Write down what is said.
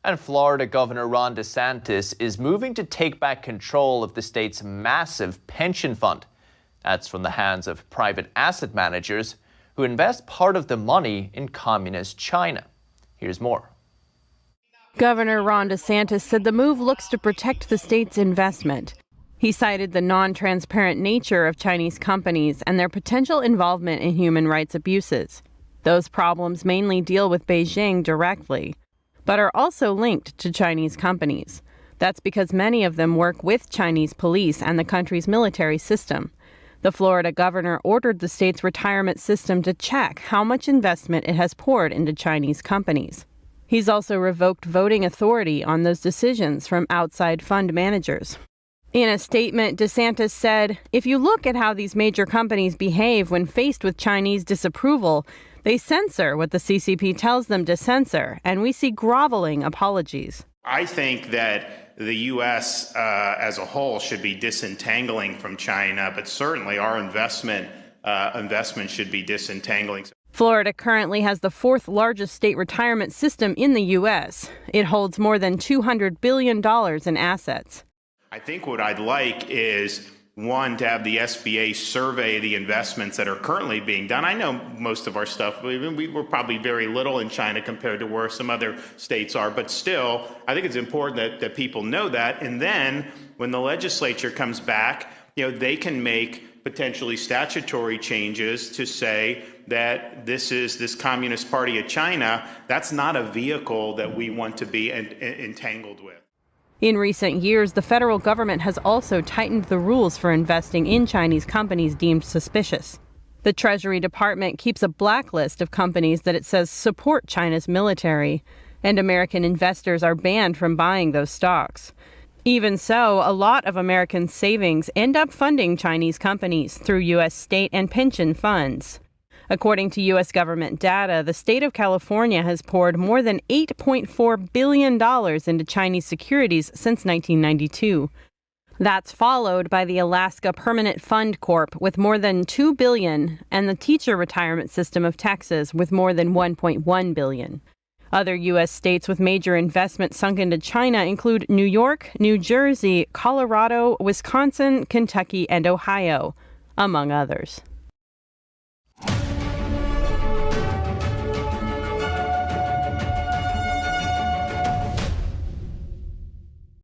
And Florida Governor Ron DeSantis is moving to take back control of the state's massive pension fund. That's from the hands of private asset managers who invest part of the money in communist China. Here's more. Governor Ron DeSantis said the move looks to protect the state's investment. He cited the non-transparent nature of Chinese companies and their potential involvement in human rights abuses. Those problems mainly deal with Beijing directly, but are also linked to Chinese companies. That's because many of them work with Chinese police and the country's military system. The Florida governor ordered the state's retirement system to check how much investment it has poured into Chinese companies. He's also revoked voting authority on those decisions from outside fund managers. In a statement, DeSantis said, "If you look at how these major companies behave when faced with Chinese disapproval, they censor what the CCP tells them to censor, and we see groveling apologies." I think that the U.S. As a whole should be disentangling from China, but certainly our investment should be disentangling. Florida currently has the fourth largest state retirement system in the U.S. It holds more than $200 billion in assets. I think what I'd like is, one, to have the SBA survey the investments that are currently being done. I know most of our stuff, we were probably very little in China compared to where some other states are, but still, I think it's important that people know that. And then when the legislature comes back, they can make potentially statutory changes to say that this Communist Party of China, that's not a vehicle that we want to be entangled with. In recent years, the federal government has also tightened the rules for investing in Chinese companies deemed suspicious. The Treasury Department keeps a blacklist of companies that it says support China's military, and American investors are banned from buying those stocks. Even so, a lot of American savings end up funding Chinese companies through U.S. state and pension funds. According to U.S. government data, the state of California has poured more than $8.4 billion into Chinese securities since 1992. That's followed by the Alaska Permanent Fund Corp. With more than $2 billion and the teacher retirement system of Texas with more than $1.1 billion. Other U.S. states with major investment sunk into China include New York, New Jersey, Colorado, Wisconsin, Kentucky, and Ohio, among others.